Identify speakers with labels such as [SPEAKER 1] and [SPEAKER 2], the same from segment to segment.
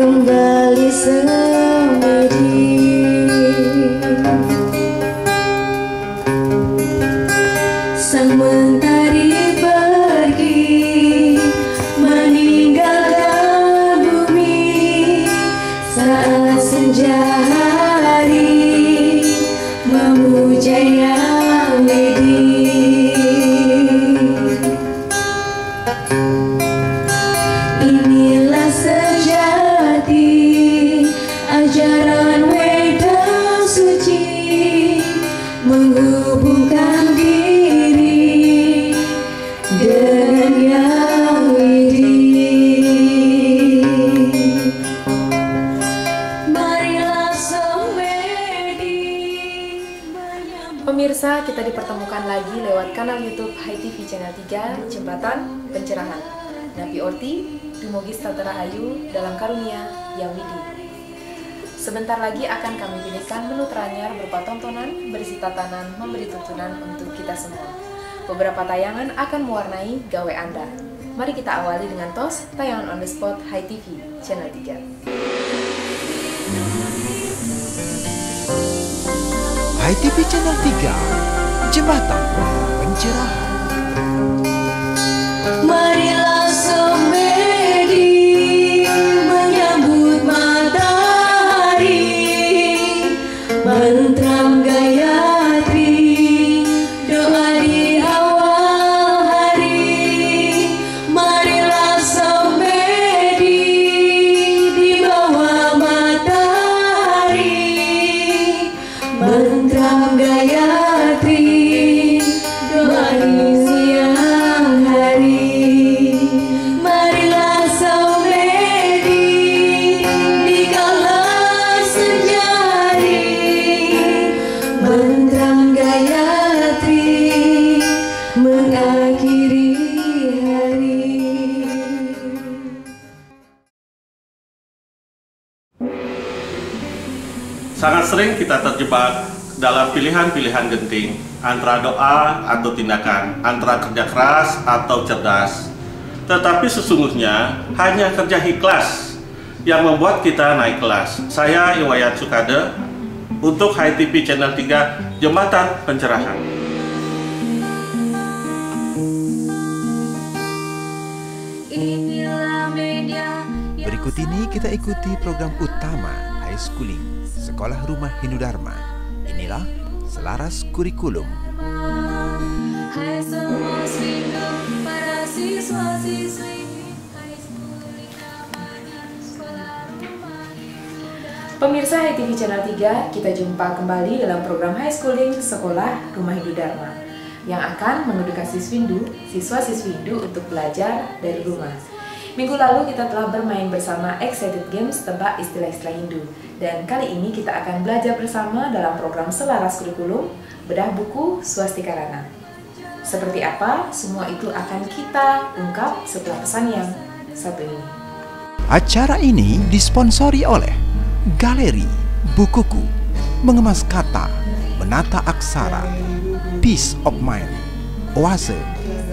[SPEAKER 1] kembali semedi. Sang mentari pergi meninggalkan bumi saat senja hari memuja Yang Widi. Inilah sejati ajaran Weda suci menghubungkan diri dengan Yang Widi. Marilah semedi.
[SPEAKER 2] Pemirsa, kita dipertemukan lagi lewat kanal YouTube Hai TV Channel 3 Jembatan Pencerahan. Nabi Orti, Dumogis Tata Rahayu dalam karunia Yang Widi. Sebentar lagi akan kami pilihkan menu teranyar berupa tontonan, berisi tatanan, memberi tuntunan untuk kita semua. Beberapa tayangan akan mewarnai gawe Anda. Mari kita awali dengan tos tayangan on the spot Hai TV Channel 3.
[SPEAKER 3] Hai TV Channel 3 Jembatan Pencerahan.
[SPEAKER 1] Marilah semedi menyambut matahari, mentram gayatri, doa di awal hari. Marilah semedi di bawah matahari, mentram gayatri, doa di siang hari. Marilah semedi di kala senja hari, mentram gayatri mengakhiri hari.
[SPEAKER 4] Sangat sering kita terjebak dalam pilihan-pilihan genting antara doa atau tindakan, antara kerja keras atau cerdas. Tetapi sesungguhnya hanya kerja ikhlas yang membuat kita naik kelas. Saya Iwayan Sukade untuk Hai TV Channel 3 Jembatan Pencerahan.
[SPEAKER 1] Inilah media yang
[SPEAKER 3] Berikut ini kita ikuti program utama High Schooling Sekolah Rumah Hindu Dharma. Inilah Selaras Kurikulum.
[SPEAKER 1] hai semua siswa para siswa-siswi High Schooling namanya sekolah rumah Hindu Dharma.
[SPEAKER 2] Pemirsa Hai TV Channel 3, kita jumpa kembali dalam program High Schooling Sekolah Rumah Hindu Dharma yang akan mengedukasi siswa-siswi Hindu untuk belajar dari rumah. Minggu lalu kita telah bermain bersama Excited Games tebak istilah-istilah Hindu. Dan kali ini kita akan belajar bersama dalam program Selaras Kurikulum Bedah Buku Swastika Rana. Seperti apa? Semua itu akan kita ungkap setelah pesan yang satu ini.
[SPEAKER 3] Acara ini disponsori oleh Galeri Bukuku, Mengemas Kata, Menata Aksara, Peace of Mind, Oase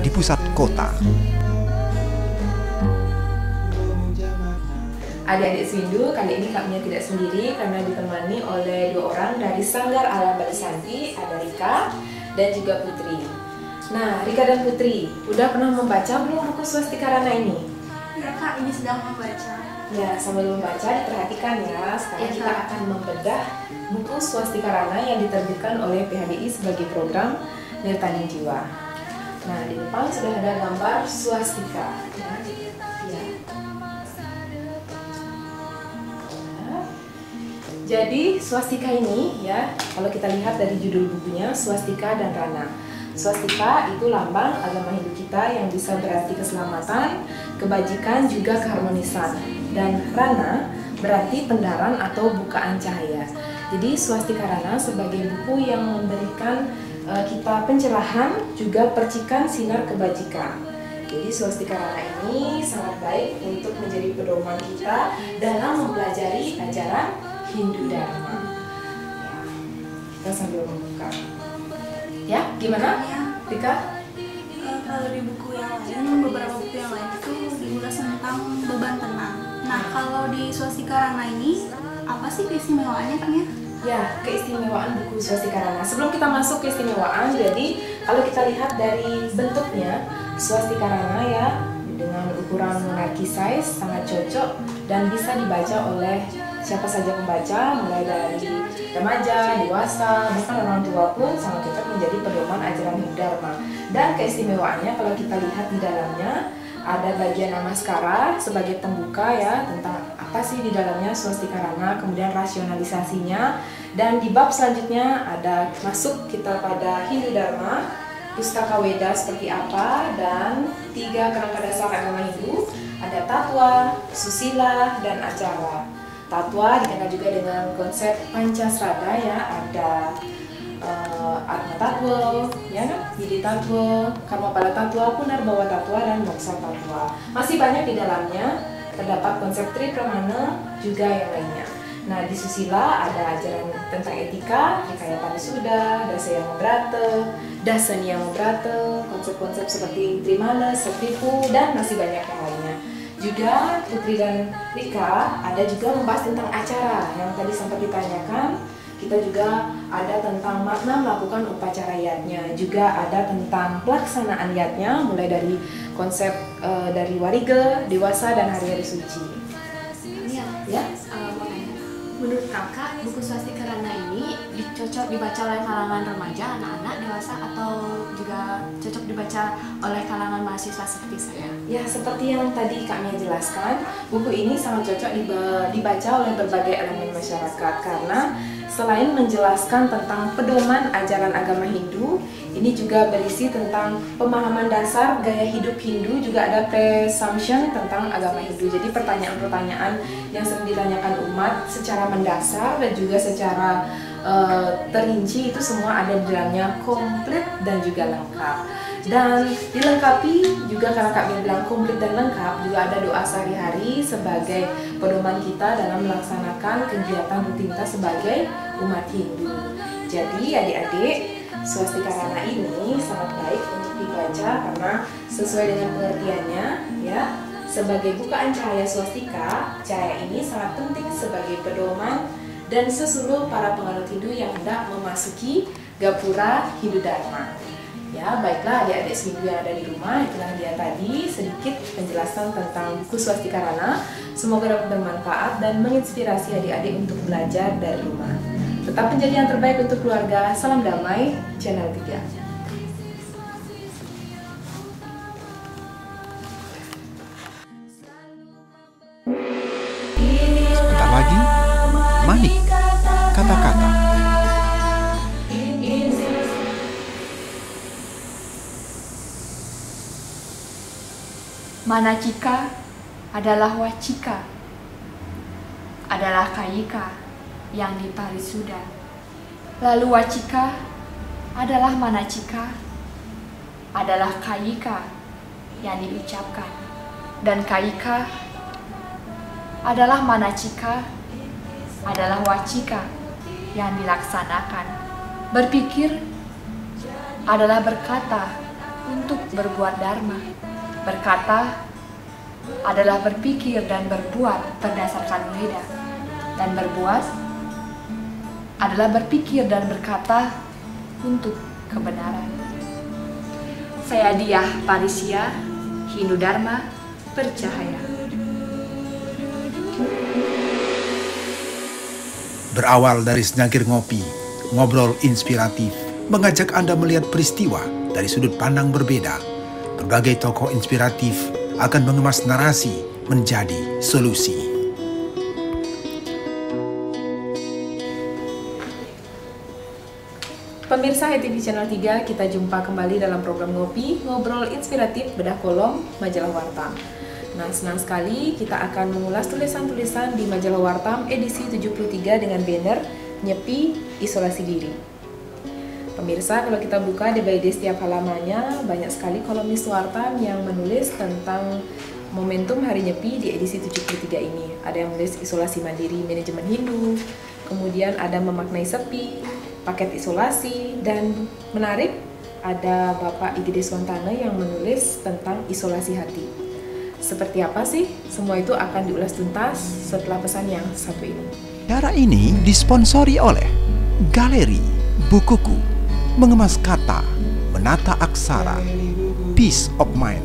[SPEAKER 3] di pusat kota.
[SPEAKER 2] Adik-adik Swindu, kali ini kami tidak sendiri karena ditemani oleh dua orang dari Sanggar Alam Bali Santi, ada Rika dan juga Putri. Nah, Rika dan Putri, udah pernah membaca belum buku Swastika Rana ini?
[SPEAKER 5] Ya Kak, ini sedang membaca.
[SPEAKER 2] Ya, sambil membaca diperhatikan ya. Sekarang
[SPEAKER 5] Ya,
[SPEAKER 2] kita
[SPEAKER 5] Kak.
[SPEAKER 2] akan membedah buku Swastika Rana yang diterbitkan oleh PHDI sebagai program Nirtaning Jiwa. Nah, di depan sudah ada gambar swastika. Ya. Jadi swastika ini ya, kalau kita lihat dari judul bukunya, swastika dan rana. Swastika itu lambang agama Hindu kita yang bisa berarti keselamatan, kebajikan, juga keharmonisan. Dan rana berarti pendaran atau bukaan cahaya. Jadi swastika rana sebagai buku yang memberikan kita pencerahan, juga percikan sinar kebajikan. Jadi swastika rana ini sangat baik untuk menjadi pedoman kita dalam mempelajari ajaran Hindu Dharma. Ya, kita sambil membuka. Ya, gimana,
[SPEAKER 5] Ya,
[SPEAKER 2] Rika?
[SPEAKER 5] kalau di buku yang lain, beberapa buku yang lain itu diulas tentang beban tenang. Nah, kalau di Swastika Rana ini, apa sih keistimewaannya, Kak ya?
[SPEAKER 2] Ya, keistimewaan buku Swastika Rana. Sebelum kita masuk keistimewaan, jadi kalau kita lihat dari bentuknya, Swastika Rana ya, dengan ukuran monarki size sangat cocok dan bisa dibaca oleh siapa saja pembaca, mulai dari remaja, dewasa, bahkan orang tua pun sangat cocok menjadi pedoman ajaran Hindu Dharma. Dan keistimewaannya kalau kita lihat di dalamnya ada bagian namaskara sebagai pembuka ya, tentang apa sih di dalamnya Swastika Rana, kemudian rasionalisasinya, dan di bab selanjutnya ada masuk kita pada Hindu Dharma, Pustaka Weda seperti apa, dan 3 kerangka dasar agama Hindu, ada Tatwa, Susila, dan Acara. Tatwa dikenal juga dengan konsep Pancasrada ya, ada Atma Tatwa, ya kan? Yidi Tatwa, Karmapala Tatwa, Punarbawa Tatwa, dan Moksa Tatwa. Masih banyak di dalamnya, terdapat konsep Tripramana juga yang lainnya. Nah, di Susila ada ajaran tentang etika, Nikaya Parisuda, Dasaya Brata, Dasania Brata, konsep-konsep seperti Trimana, Satripu, dan masih banyak yang lainnya. Juga Putri dan Rika ada juga membahas tentang acara yang tadi sempat ditanyakan. Kita juga ada tentang makna melakukan upacara yatnya, juga ada tentang pelaksanaan yatnya, mulai dari konsep dari wariga, dewasa, dan hari-hari suci. Ya.
[SPEAKER 5] Menurut Kakak, buku Swastika Rana ini cocok dibaca oleh kalangan remaja, anak-anak, dewasa, atau juga cocok dibaca oleh kalangan mahasiswa seperti saya?
[SPEAKER 2] Ya, seperti yang tadi kami jelaskan, buku ini sangat cocok dibaca oleh berbagai elemen masyarakat karena selain menjelaskan tentang pedoman ajaran agama Hindu, ini juga berisi tentang pemahaman dasar gaya hidup Hindu, juga ada presumption tentang agama Hindu. Jadi pertanyaan-pertanyaan yang sering ditanyakan umat secara mendasar dan juga secara terinci itu semua ada di dalamnya, komplit dan juga lengkap. Dan dilengkapi juga karena kami bilang komplit dan lengkap, juga ada doa sehari-hari sebagai pedoman kita dalam melaksanakan kegiatan rutinitas sebagai umat Hindu. Jadi adik-adik, Swastika Rana ini sangat baik untuk dibaca karena sesuai dengan pengertiannya ya. Sebagai bukaan cahaya swastika, cahaya ini sangat penting sebagai pedoman dan seluruh para penganut Hindu yang hendak memasuki gapura Hindu Dharma. Ya, baiklah adik-adik seminggu yang ada di rumah, itulah dia tadi sedikit penjelasan tentang buku Swastika Rana. Semoga dapat bermanfaat dan menginspirasi adik-adik untuk belajar dari rumah. Tetap menjadi yang terbaik untuk keluarga. Salam damai, Channel 3.
[SPEAKER 3] Sebentar lagi, Manik, kata-kata.
[SPEAKER 6] Manacika adalah wacika, adalah kayika yang diparisuda. Lalu wacika adalah manacika, adalah kayika yang diucapkan. Dan kayika adalah manacika, adalah wacika yang dilaksanakan. Berpikir adalah berkata untuk berbuat dharma. Berkata adalah berpikir dan berbuat berdasarkan weda. Dan berbuat adalah berpikir dan berkata untuk kebenaran. Saya Diah Parisia, Hindu Dharma Bercahaya.
[SPEAKER 7] Berawal dari secangkir ngopi, ngobrol inspiratif, mengajak Anda melihat peristiwa dari sudut pandang berbeda. Berbagai tokoh inspiratif akan mengemas narasi menjadi solusi.
[SPEAKER 2] Pemirsa HTV Channel 3, kita jumpa kembali dalam program Ngopi, Ngobrol Inspiratif Bedah Kolom Majalah Wartam. Nah, senang sekali kita akan mengulas tulisan-tulisan di Majalah Wartam edisi 73 dengan banner Nyepi Isolasi Diri. Pemirsa, kalau kita buka di setiap halamannya, banyak sekali kolomnis Wartam yang menulis tentang momentum Hari Nyepi di edisi 73 ini. Ada yang menulis isolasi mandiri manajemen Hindu, kemudian ada memaknai sepi, paket isolasi, dan menarik ada Bapak Igede Swantana yang menulis tentang isolasi hati. Seperti apa sih? Semua itu akan diulas tuntas setelah pesan yang satu ini.
[SPEAKER 3] Acara ini disponsori oleh Galeri Bukuku, Mengemas Kata, Menata Aksara, Peace of Mind,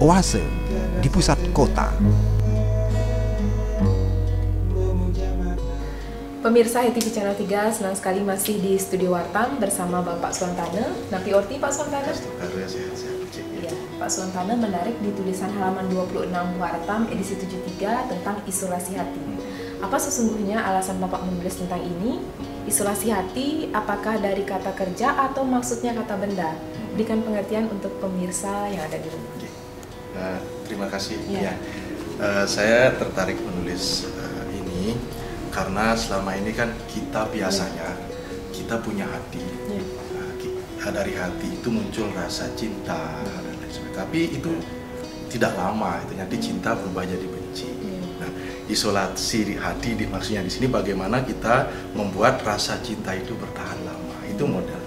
[SPEAKER 3] Oase di pusat kota.
[SPEAKER 2] Pemirsa HTV Channel 3, senang sekali masih di Studio Wartam bersama Bapak Suwantana. Napi Orti Pak Suwantana. Ya, Pak Suwantana menarik di tulisan halaman 26 Wartam edisi 73 tentang isolasi hati. Apa sesungguhnya alasan Bapak menulis tentang ini? Isolasi hati apakah dari kata kerja atau maksudnya kata benda? Berikan pengertian untuk pemirsa yang ada di rumah.
[SPEAKER 8] Terima kasih.
[SPEAKER 2] Ya.
[SPEAKER 8] Saya tertarik menulis ini karena selama ini kan kita biasanya kita punya hati. Dari hati itu muncul rasa cinta dan lain sebagainya. Tapi itu tidak lama, itu nanti cinta berubah jadi benci. Nah, isolasi hati maksudnya di sini bagaimana kita membuat rasa cinta itu bertahan lama. Itu modelnya.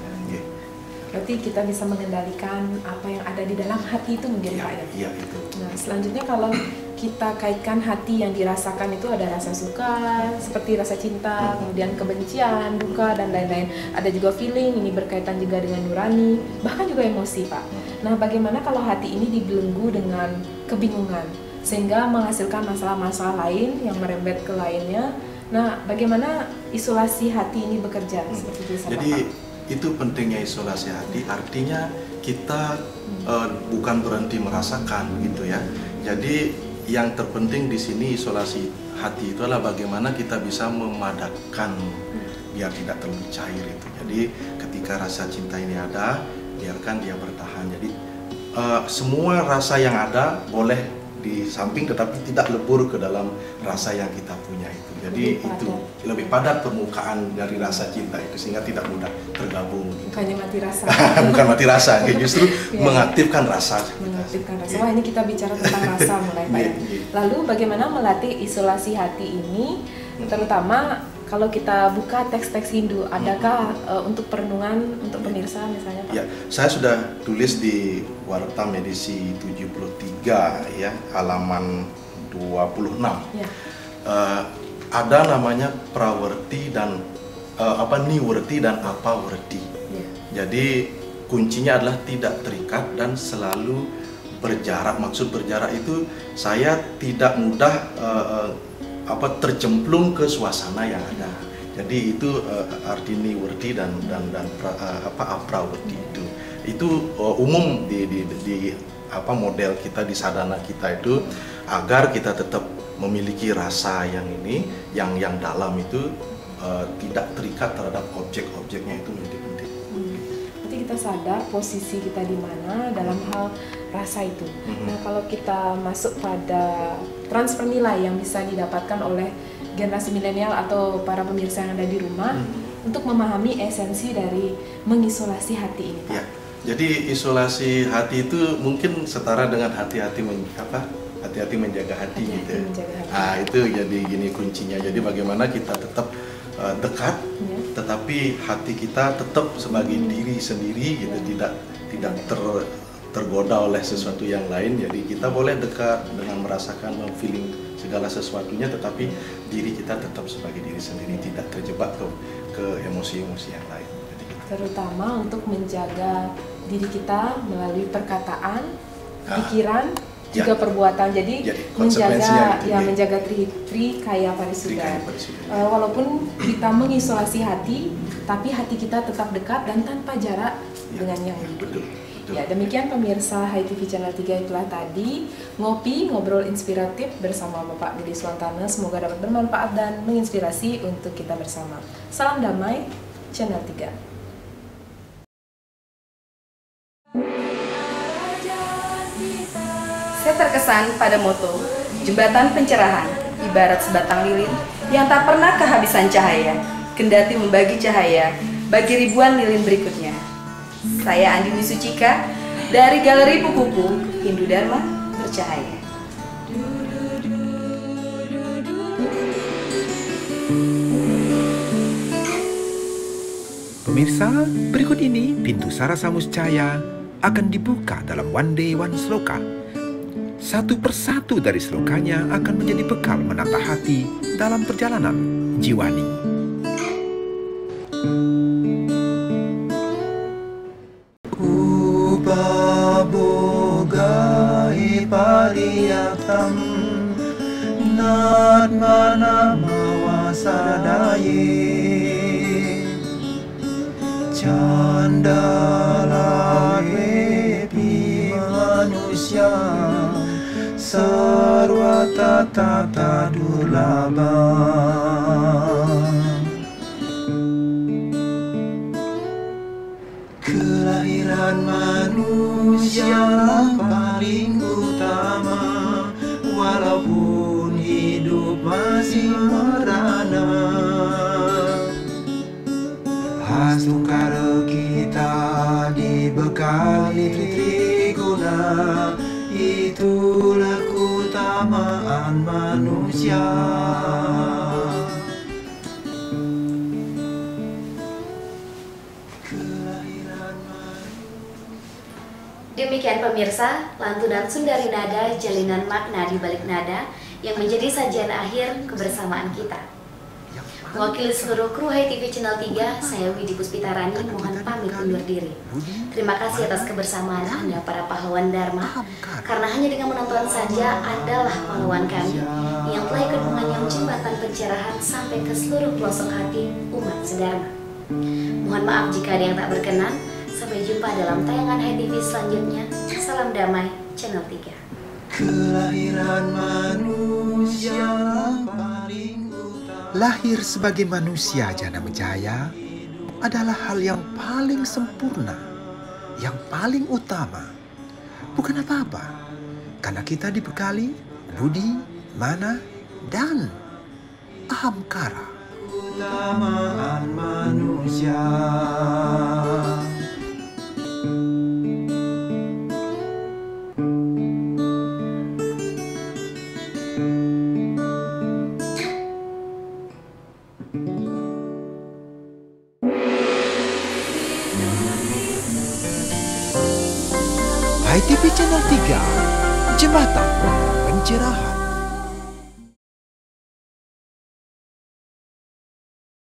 [SPEAKER 2] Berarti kita bisa mengendalikan apa yang ada di dalam hati itu mungkin Pak ya?
[SPEAKER 8] Iya, itu.
[SPEAKER 2] Nah, selanjutnya kalau kita kaitkan hati yang dirasakan itu ada rasa suka, seperti rasa cinta, kemudian kebencian, duka, dan lain-lain. Ada juga feeling, ini berkaitan juga dengan nurani, bahkan juga emosi Pak. Nah, bagaimana kalau hati ini dibelenggu dengan kebingungan, sehingga menghasilkan masalah-masalah lain yang merembet ke lainnya. Nah, bagaimana isolasi hati ini bekerja? Seperti itu
[SPEAKER 8] Jadi, itu pentingnya isolasi hati, artinya kita bukan berhenti merasakan gitu ya. Jadi yang terpenting di sini isolasi hati itu adalah bagaimana kita bisa memadatkan biar tidak terlalu cair itu. Jadi ketika rasa cinta ini ada, biarkan dia bertahan. Jadi semua rasa yang ada boleh di samping tetapi tidak lebur ke dalam rasa yang kita punya itu. Jadi itu lebih padat permukaan dari rasa cinta itu sehingga tidak mudah tergabung.
[SPEAKER 2] Bukannya mati rasa.
[SPEAKER 8] Bukan mati rasa, justru mengaktifkan rasa.
[SPEAKER 2] Mengaktifkan rasa. Wah, ini kita bicara tentang rasa mulai Pak. Lalu bagaimana melatih isolasi hati ini, terutama kalau kita buka teks-teks Hindu, adakah untuk perenungan untuk pemirsa misalnya Pak?
[SPEAKER 8] Ya, saya sudah tulis di Wartam edisi 73 ya, halaman 26. Ya. Ada namanya prawerti dan niwerti dan apawerti. Ya. Jadi kuncinya adalah tidak terikat dan selalu berjarak. Maksud berjarak itu saya tidak mudah tercemplung ke suasana yang ada. Jadi itu arti niwerti dan aprawerti itu umum di model kita di sadhana kita itu agar kita tetap memiliki rasa yang ini yang dalam itu tidak terikat terhadap objek-objeknya, itu menjadi penting.
[SPEAKER 2] Nanti kita sadar posisi kita di mana dalam hal rasa itu. Nah, kalau kita masuk pada transfer nilai yang bisa didapatkan oleh generasi milenial atau para pemirsa yang ada di rumah untuk memahami esensi dari mengisolasi hati ini, Pak.
[SPEAKER 8] Ya, jadi isolasi hati itu mungkin setara dengan hati-hati menjaga hati gitu. Nah, itu jadi gini kuncinya. Jadi bagaimana kita tetap dekat, tetapi hati kita tetap sebagai diri sendiri gitu, tidak tergoda oleh sesuatu yang lain. Jadi kita boleh dekat dengan merasakan, feeling segala sesuatunya, tetapi diri kita tetap sebagai diri sendiri, tidak terjebak ke emosi-emosi yang lain. Jadi
[SPEAKER 2] terutama untuk menjaga diri kita melalui perkataan, pikiran, juga perbuatan. Jadi menjaga trikaya parisuddha. Walaupun kita mengisolasi hati, tapi hati kita tetap dekat dan tanpa jarak dengan yang hidup. Ya, demikian pemirsa HTV Channel 3, itulah tadi ngobrol inspiratif bersama Bapak Didi Suwantana. Semoga dapat bermanfaat dan menginspirasi untuk kita bersama. Salam damai, Channel 3.
[SPEAKER 9] Saya terkesan pada moto jembatan pencerahan, ibarat sebatang lilin yang tak pernah kehabisan cahaya, kendati membagi cahaya bagi ribuan lilin berikutnya. Saya Andini Sucika dari Galeri Bukuku Hindu Dharma Bercahaya.
[SPEAKER 3] Pemirsa, berikut ini pintu Sarasamuscaya akan dibuka dalam One Day One Sloka.
[SPEAKER 7] Satu persatu dari selokannya akan menjadi bekal menata hati dalam perjalanan jiwani.
[SPEAKER 10] Upabogai pariyatam nat mana mawasadaye candala pi manusia sarwa tata durlaba. Kelahiran manusia paling utama, walaupun hidup masih merana. Hastukara kita dibekali triguna, itulah keutamaan manusia.
[SPEAKER 11] Demikian pemirsa, lantunan Sundari Nada, jalinan makna di balik nada yang menjadi sajian akhir kebersamaan kita. Mewakili seluruh kru Hai TV Channel 3, saya Widi Puspitarani mohon pamit undur diri. Terima kasih atas kebersamaan Anda para pahlawan Dharma, karena hanya dengan menonton saja adalah pahlawan kami yang telah ikut menganyam jembatan pencerahan sampai ke seluruh pelosok hati umat sedharma. Mohon maaf jika ada yang tak berkenan. Sampai jumpa dalam tayangan Hai TV selanjutnya. Salam damai Channel 3.
[SPEAKER 10] Kelahiran manusia paling utama.
[SPEAKER 7] Lahir sebagai manusia Jana Wijaya adalah hal yang paling sempurna, yang paling utama. Bukan apa-apa, karena kita dibekali budi, mana, dan ahamkara.
[SPEAKER 10] Keutamaan manusia.
[SPEAKER 7] Hai TV Channel 3, Jembatan Pencerahan.